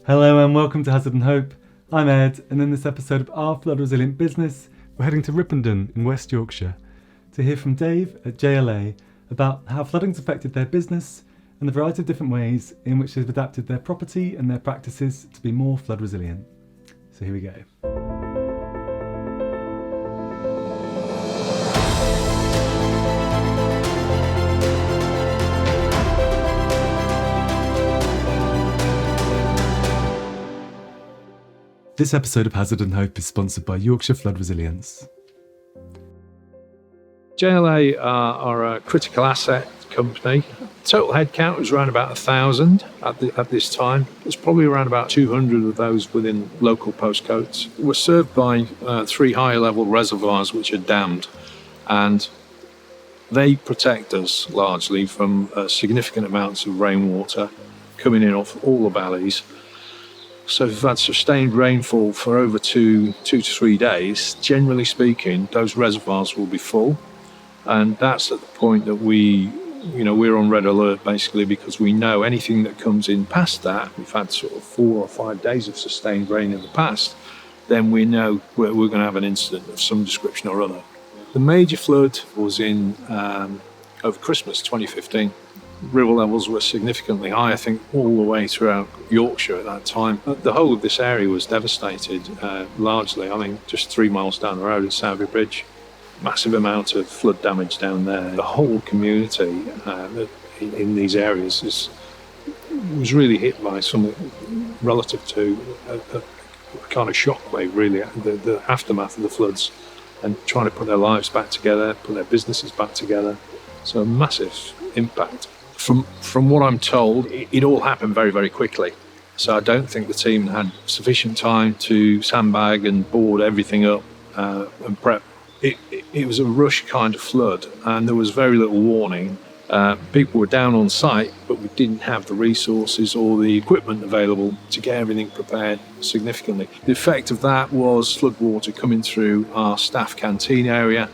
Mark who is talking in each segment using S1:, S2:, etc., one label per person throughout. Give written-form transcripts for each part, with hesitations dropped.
S1: Hello and welcome to Hazard and Hope. I'm Ed, and in this episode of Our Flood Resilient Business, we're heading to Ripponden in West Yorkshire to hear from Dave at JLA about how flooding's affected their business and the variety of different ways in which they've adapted their property and their practices to be more flood resilient. So here we go. This episode of Hazard and Hope is sponsored by Yorkshire Flood Resilience.
S2: JLA are a critical asset company. Total headcount was around about 1,000 at this time. There's probably around about 200 of those within local postcodes. We're served by 3 higher level reservoirs which are dammed, and they protect us largely from significant amounts of rainwater coming in off all the valleys. So if we've had sustained rainfall for over two to 3 days, generally speaking, those reservoirs will be full. And that's at the point that we're on red alert, basically, because we know anything that comes in past that, we've had sort of 4 or 5 days of sustained rain in the past, then we know we're going to have an incident of some description or other. The major flood was in over Christmas 2015. River levels were significantly high, I think, all the way throughout Yorkshire at that time. The whole of this area was devastated, largely. I mean, just 3 miles down the road at Sowerby Bridge. Massive amount of flood damage down there. The whole community in these areas was really hit by something relative to a kind of shockwave, really, the aftermath of the floods, and trying to put their lives back together, put their businesses back together. So a massive impact. From what I'm told, it all happened very, very quickly. So I don't think the team had sufficient time to sandbag and board everything up and prep. It was a rush kind of flood, and there was very little warning. People were down on site, but we didn't have the resources or the equipment available to get everything prepared significantly. The effect of that was floodwater coming through our staff canteen area,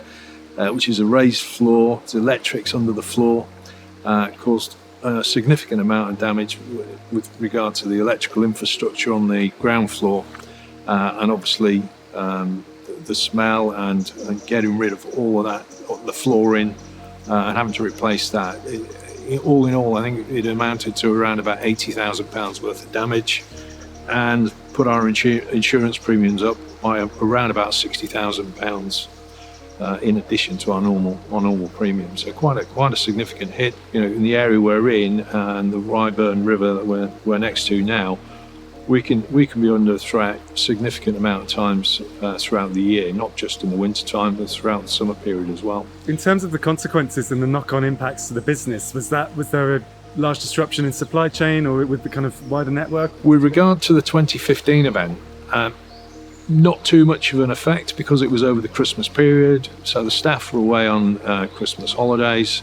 S2: which is a raised floor. There's electrics under the floor. Caused a significant amount of damage with regard to the electrical infrastructure on the ground floor, and obviously the smell and getting rid of all of that, the flooring, and having to replace that. All in all, I think it amounted to around about £80,000 worth of damage, and put our insurance premiums up by around about £60,000. In addition to our normal premium, so quite a significant hit. In the area we're in and the Ripponden River that we're next to now, we can be under threat a significant amount of times throughout the year, not just in the winter time, but throughout the summer period as well.
S1: In terms of the consequences and the knock-on impacts to the business, was there a large disruption in supply chain or with the kind of wider network?
S2: With regard to the 2015 event, not too much of an effect because it was over the Christmas period, so the staff were away on Christmas holidays.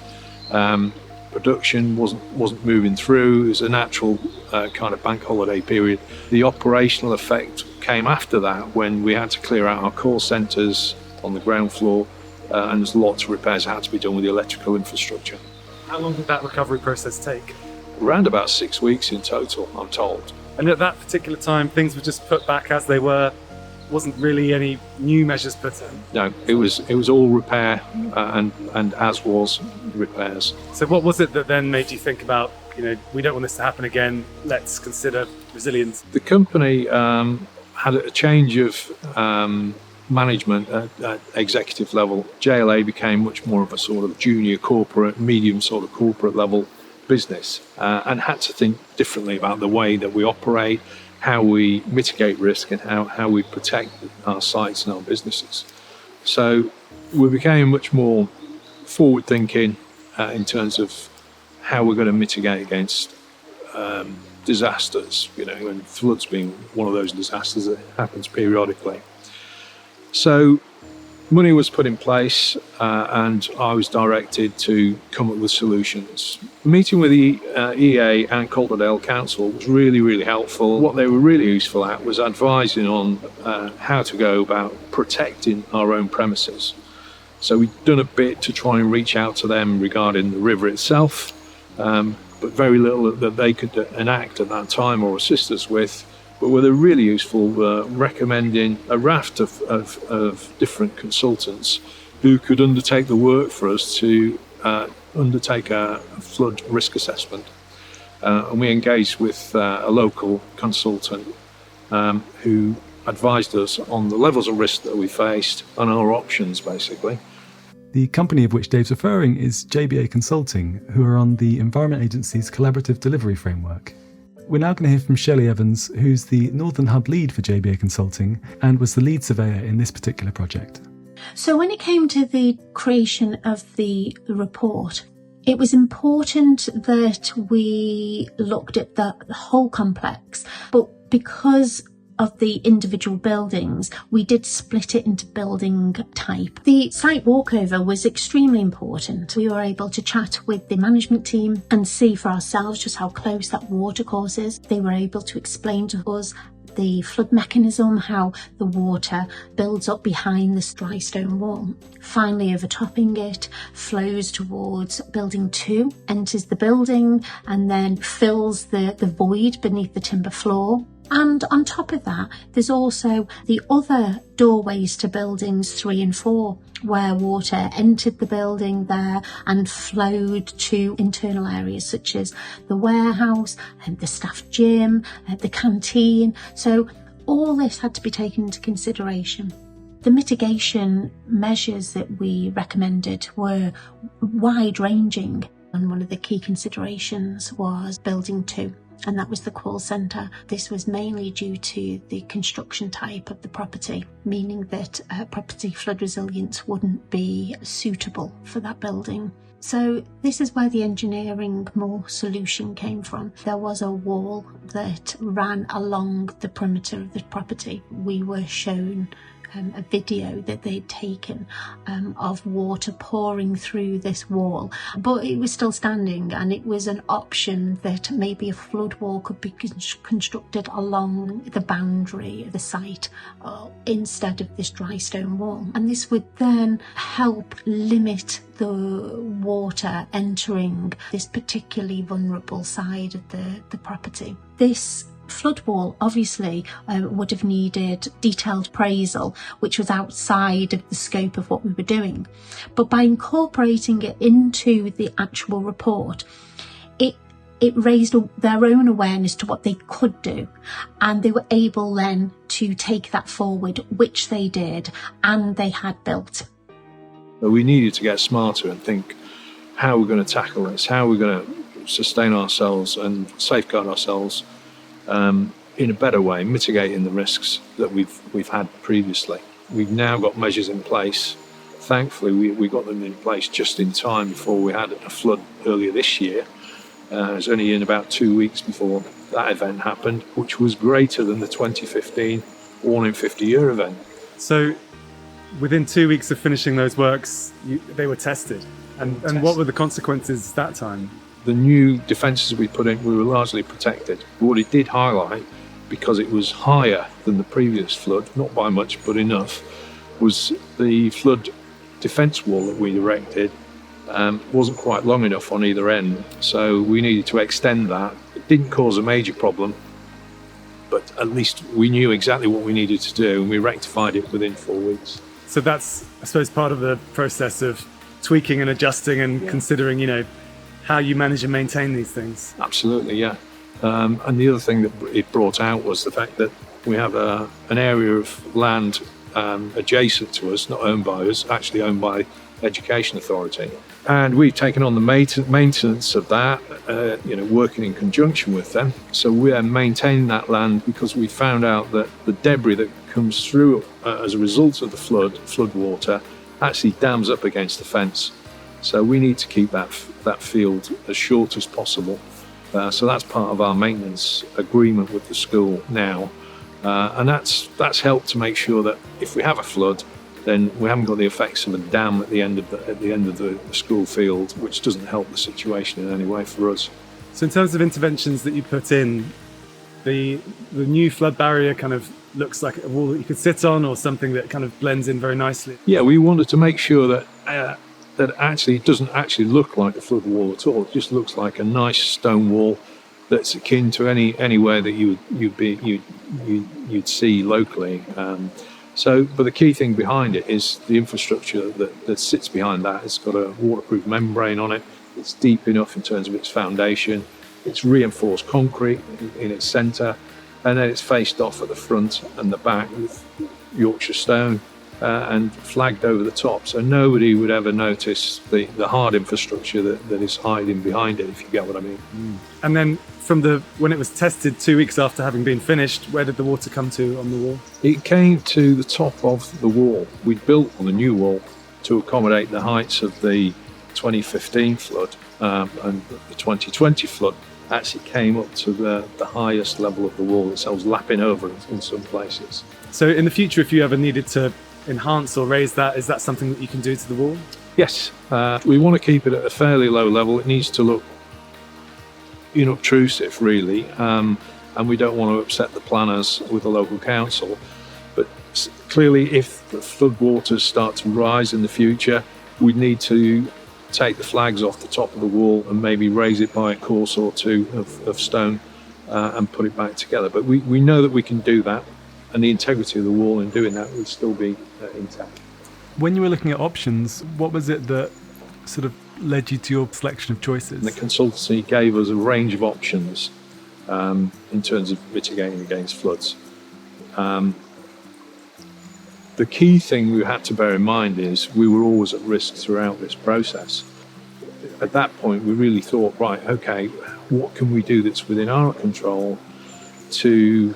S2: Production wasn't moving through. It was a natural kind of bank holiday period. The operational effect came after that, when we had to clear out our call centres on the ground floor, and there's lots of repairs that had to be done with the electrical infrastructure.
S1: How long did that recovery process take?
S2: Around about 6 weeks in total, I'm told.
S1: And at that particular time, things were just put back as they were. Wasn't really any new measures put in?
S2: No, it was all repair and as was repairs.
S1: So what was it that then made you think about, we don't want this to happen again, let's consider resilience?
S2: The company had a change of management at executive level. JLA became much more of a sort of junior corporate, medium sort of corporate level business, and had to think differently about the way that we operate, how we mitigate risk, and how we protect our sites and our businesses. So we became much more forward-thinking in terms of how we're going to mitigate against disasters, and floods being one of those disasters that happens periodically. So money was put in place, and I was directed to come up with solutions. Meeting with the EA and Calderdale Council was really, really helpful. What they were really useful at was advising on how to go about protecting our own premises. So we'd done a bit to try and reach out to them regarding the river itself, but but very little that they could enact at that time or assist us with. But were they really useful, recommending a raft of different consultants who could undertake the work for us to undertake a flood risk assessment. And we engaged with a local consultant who advised us on the levels of risk that we faced and our options, basically.
S1: The company of which Dave's referring is JBA Consulting, who are on the Environment Agency's Collaborative Delivery Framework. We're now going to hear from Shelley Evans, who's the Northern Hub lead for JBA Consulting and was the lead surveyor in this particular project.
S3: So when it came to the creation of the report, it was important that we looked at the whole complex, but because of the individual buildings, we did split it into building type. The site walkover was extremely important. We were able to chat with the management team and see for ourselves just how close that watercourse is. They were able to explain to us the flood mechanism, how the water builds up behind this dry stone wall. Finally, overtopping it, flows towards building 2, enters the building and then fills the void beneath the timber floor. And on top of that, there's also the other doorways to buildings 3 and 4, where water entered the building there and flowed to internal areas such as the warehouse and the staff gym, the canteen. So all this had to be taken into consideration. The mitigation measures that we recommended were wide-ranging, and one of the key considerations was building 2. And that was the call centre. This was mainly due to the construction type of the property, meaning that property flood resilience wouldn't be suitable for that building. So this is where the engineering more solution came from. There was a wall that ran along the perimeter of the property. We were shown a video that they'd taken of water pouring through this wall, but it was still standing, and it was an option that maybe a flood wall could be constructed along the boundary of the site instead of this dry stone wall, and this would then help limit the water entering this particularly vulnerable side of the property. This flood wall obviously would have needed detailed appraisal, which was outside of the scope of what we were doing. But by incorporating it into the actual report, it raised their own awareness to what they could do, and they were able then to take that forward, which they did, and they had built.
S2: We needed to get smarter and think how we're going to tackle this, how we're going to sustain ourselves and safeguard ourselves in a better way, mitigating the risks that we've had previously. We've now got measures in place. Thankfully, we got them in place just in time before we had a flood earlier this year. It was only in about 2 weeks before that event happened, which was greater than the 2015 1 in 50-year event.
S1: So within 2 weeks of finishing those works, they were tested. And what were the consequences that time?
S2: The new defences we put in, we were largely protected. But what it did highlight, because it was higher than the previous flood, not by much but enough, was the flood defence wall that we erected wasn't quite long enough on either end. So we needed to extend that. It didn't cause a major problem, but at least we knew exactly what we needed to do, and we rectified it within 4 weeks.
S1: So that's, I suppose, part of the process of tweaking and adjusting and considering, how you manage and maintain these things.
S2: Absolutely, yeah. And the other thing that it brought out was the fact that we have an area of land adjacent to us, not owned by us, actually owned by Education Authority. And we've taken on the maintenance of that, working in conjunction with them. So we are maintaining that land because we found out that the debris that comes through as a result of the flood water actually dams up against the fence. So we need to keep that field as short as possible. So that's part of our maintenance agreement with the school now. And that's helped to make sure that if we have a flood, then we haven't got the effects of a dam at the end of the school field, which doesn't help the situation in any way for us.
S1: So in terms of interventions that you put in, the new flood barrier kind of looks like a wall that you could sit on, or something that kind of blends in very nicely?
S2: Yeah, we wanted to make sure that that actually doesn't actually look like a flood wall at all. It just looks like a nice stone wall that's akin to anywhere that you'd see locally. But the key thing behind it is the infrastructure that sits behind that. It's got a waterproof membrane on it. It's deep enough in terms of its foundation. It's reinforced concrete in its centre, and then it's faced off at the front and the back with Yorkshire stone and flagged over the top. So nobody would ever notice the hard infrastructure that is hiding behind it, if you get what I mean.
S1: And then when it was tested 2 weeks after having been finished, where did the water come to on the wall?
S2: It came to the top of the wall. We'd built on the new wall to accommodate the heights of the 2015 flood, and the 2020 flood actually came up to the highest level of the wall itself, lapping over in some places.
S1: So in the future, if you ever needed to enhance or raise that, is that something that you can do to the wall?
S2: Yes, we want to keep it at a fairly low level. It needs to look unobtrusive, really, and we don't want to upset the planners with the local council. But clearly, if the flood waters start to rise in the future, we'd need to take the flags off the top of the wall and maybe raise it by a course or two of stone and put it back together. But we know that we can do that, and the integrity of the wall in doing that would still be intact.
S1: When you were looking at options, what was it that sort of led you to your selection of choices?
S2: The consultancy gave us a range of options in terms of mitigating against floods. The key thing we had to bear in mind is we were always at risk throughout this process. At that point, we really thought, right, okay, what can we do that's within our control to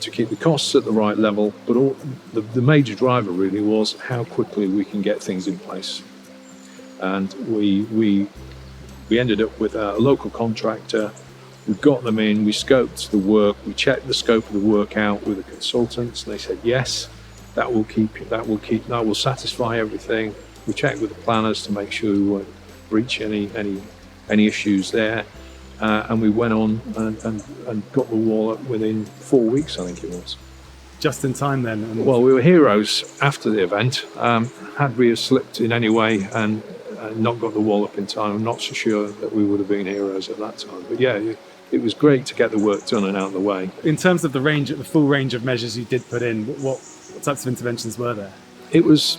S2: keep the costs at the right level, but the major driver really was how quickly we can get things in place. And we ended up with a local contractor. We got them in, we scoped the work, we checked the scope of the work out with the consultants, and they said yes, that will satisfy everything. We checked with the planners to make sure we won't breach any issues there, and we went on and got the wall up within 4 weeks, I think it was.
S1: Just in time then?
S2: Well, we were heroes after the event. Had we slipped in any way and not got the wall up in time, I'm not so sure that we would have been heroes at that time. But yeah, it was great to get the work done and out of the way.
S1: In terms of the full range of measures you did put in, what types of interventions were there?
S2: It was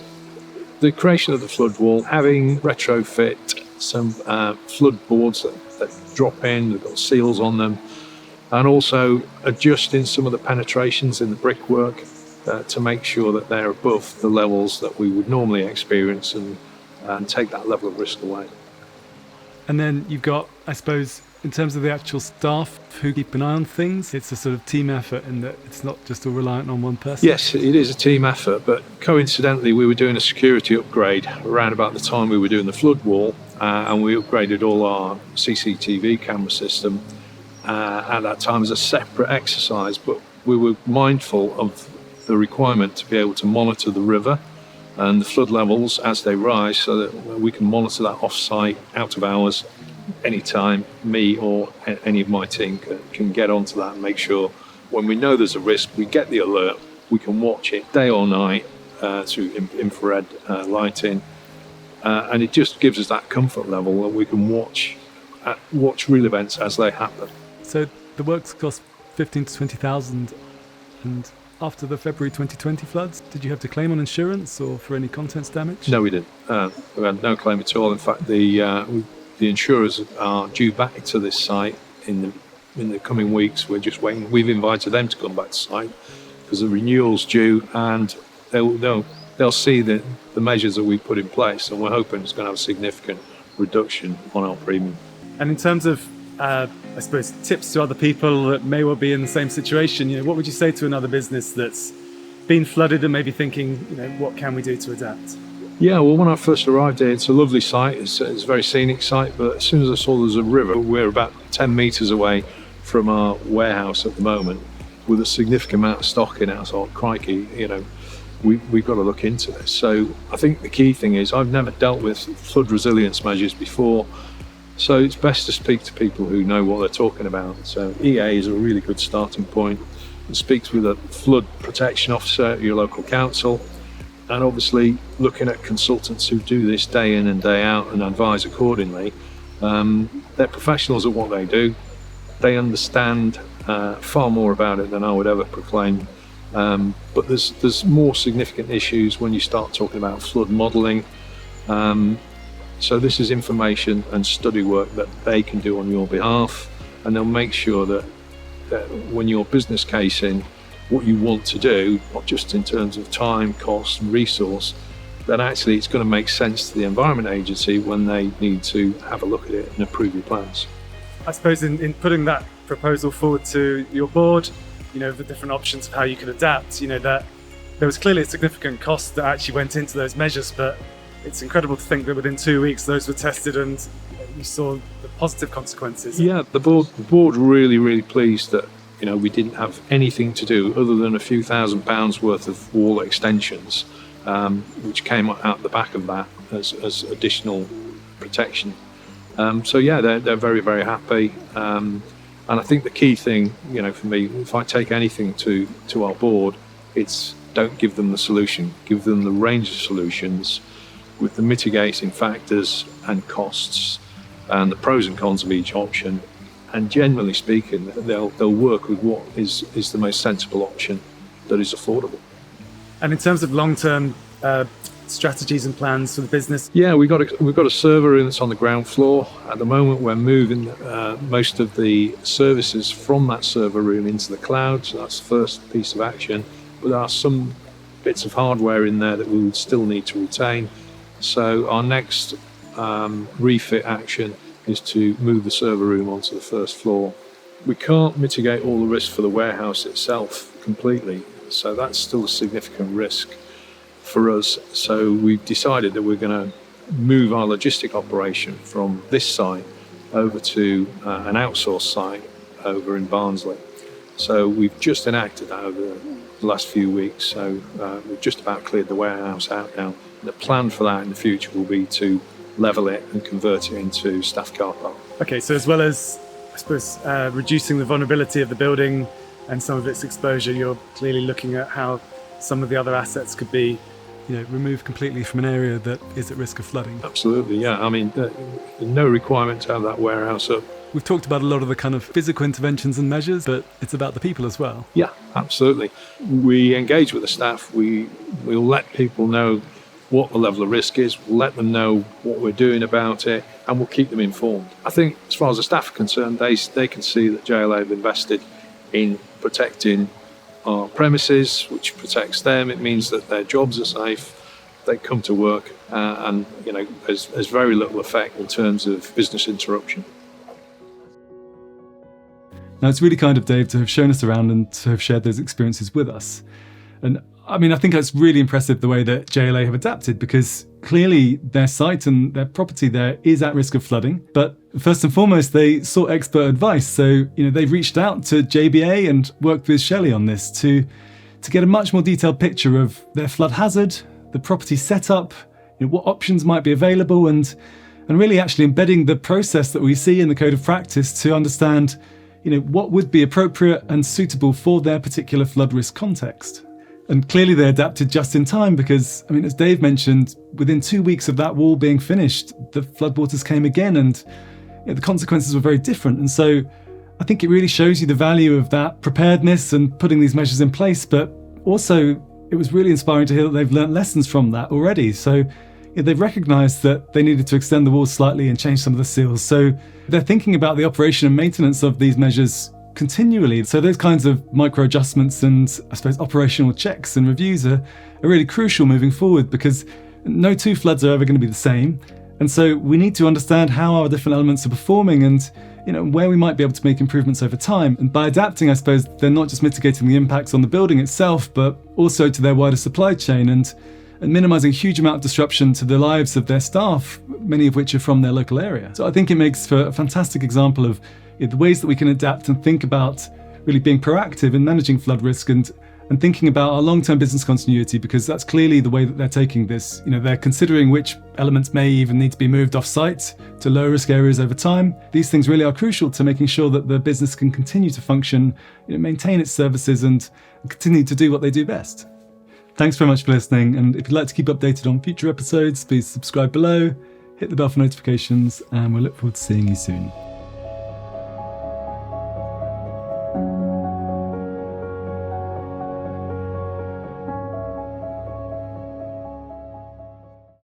S2: the creation of the flood wall, having retrofit some flood boards that drop in, they've got seals on them, and also adjusting some of the penetrations in the brickwork to make sure that they're above the levels that we would normally experience and take that level of risk away.
S1: And then you've got, I suppose, in terms of the actual staff who keep an eye on things, it's a sort of team effort in that it's not just all reliant on one person.
S2: Yes, it is a team effort, but coincidentally we were doing a security upgrade around about the time we were doing the flood wall, and we upgraded all our CCTV camera system at that time as a separate exercise, but we were mindful of the requirement to be able to monitor the river and the flood levels as they rise, so that we can monitor that off-site, out of hours, anytime me or any of my team can get onto that and make sure when we know there's a risk, we get the alert, we can watch it day or night through infrared lighting, and it just gives us that comfort level that we can watch real events as they happen.
S1: So the works cost 15 to 20,000, and after the February 2020 floods, did you have to claim on insurance or for any contents damage?
S2: No, we didn't. We had no claim at all. In fact, the insurers are due back to this site in the coming weeks. We're just waiting. We've invited them to come back to site because the renewal's due, and they'll see the measures that we put in place, and we're hoping it's going to have a significant reduction on our premium.
S1: And in terms of I suppose tips to other people that may well be in the same situation, what would you say to another business that's been flooded and maybe thinking, what can we do to adapt?
S2: Yeah, well, when I first arrived here, it's a lovely site. It's a very scenic site, but as soon as I saw there was a river, we're about 10 metres away from our warehouse at the moment with a significant amount of stock in it. I thought, crikey, we've got to look into this. So I think the key thing is I've never dealt with flood resilience measures before, so it's best to speak to people who know what they're talking about. So EA is a really good starting point. It speaks with a flood protection officer at your local council, And obviously looking at consultants who do this day in and day out and advise accordingly, they're professionals at what they do. They understand far more about it than I would ever proclaim. But there's more significant issues when you start talking about flood modelling. So this is information and study work that they can do on your behalf, and they'll make sure that when you're business casing what you want to do, not just in terms of time, cost and resource, that actually it's going to make sense to the Environment Agency when they need to have a look at it and approve your plans.
S1: I suppose in putting that proposal forward to your board, the different options of how you could adapt, that there was clearly a significant cost that actually went into those measures, but it's incredible to think that within 2 weeks those were tested and you saw the positive consequences.
S2: Yeah, the board really pleased that we didn't have anything to do other than a few £1,000s worth of wall extensions, which came out the back of that as additional protection. So yeah, they're very happy. And I think the key thing, for me, if I take anything to our board, it's don't give them the solution, give them the range of solutions with the mitigating factors and costs and the pros and cons of each option. And generally speaking, they'll work with what is the most sensible option that is affordable.
S1: And in terms of long-term strategies and plans for the business?
S2: Yeah, we've got a server room that's on the ground floor. At the moment, we're moving most of the services from that server room into the cloud. So that's the first piece of action. But there are some bits of hardware in there that we would still need to retain. So our next refit action is to move the server room onto the first floor. We can't mitigate all the risk for the warehouse itself completely, so that's still a significant risk for us. So we've decided that we're going to move our logistic operation from this site over to an outsourced site over in Barnsley. So we've just enacted that over the last few weeks, so we've just about cleared the warehouse out now. The plan for that in the future will be to level it and convert it into staff car park.
S1: Okay, so as well as, I suppose, reducing the vulnerability of the building and some of its exposure, you're clearly looking at how some of the other assets could be removed completely from an area that is at risk of flooding.
S2: Absolutely, yeah. I mean, there's no requirement to have that warehouse up.
S1: We've talked about a lot of the kind of physical interventions and measures, but it's about the people as well.
S2: Yeah, absolutely. We engage with the staff. We'll let people know what the level of risk is, we'll let them know what we're doing about it, and we'll keep them informed. I think as far as the staff are concerned, they can see that JLA have invested in protecting our premises, which protects them. It means that their jobs are safe, they come to work, and there's very little effect in terms of business interruption.
S1: Now, it's really kind of Dave to have shown us around and to have shared those experiences with us. And I mean, I think it's really impressive the way that JLA have adapted, because clearly their site and their property there is at risk of flooding. But first and foremost, they sought expert advice. So, they've reached out to JBA and worked with Shelley on this to get a much more detailed picture of their flood hazard, the property setup, what options might be available, and really actually embedding the process that we see in the Code of Practice to understand, what would be appropriate and suitable for their particular flood risk context. And clearly they adapted just in time because, as Dave mentioned, within 2 weeks of that wall being finished, the floodwaters came again and the consequences were very different. And so I think it really shows you the value of that preparedness and putting these measures in place. But also it was really inspiring to hear that they've learnt lessons from that already. So they've recognised that they needed to extend the walls slightly and change some of the seals. So they're thinking about the operation and maintenance of these measures continually. So those kinds of micro adjustments and I suppose operational checks and reviews are really crucial moving forward, because no two floods are ever going to be the same. And so we need to understand how our different elements are performing and where we might be able to make improvements over time. And by adapting, I suppose they're not just mitigating the impacts on the building itself, but also to their wider supply chain and minimising a huge amount of disruption to the lives of their staff, many of which are from their local area. So I think it makes for a fantastic example of the ways that we can adapt and think about really being proactive in managing flood risk and thinking about our long-term business continuity, because that's clearly the way that they're taking this. They're considering which elements may even need to be moved off-site to low risk areas over time. These things really are crucial to making sure that the business can continue to function, maintain its services and continue to do what they do best. Thanks very much for listening, and if you'd like to keep updated on future episodes, please subscribe below, hit the bell for notifications, and we'll look forward to seeing you soon.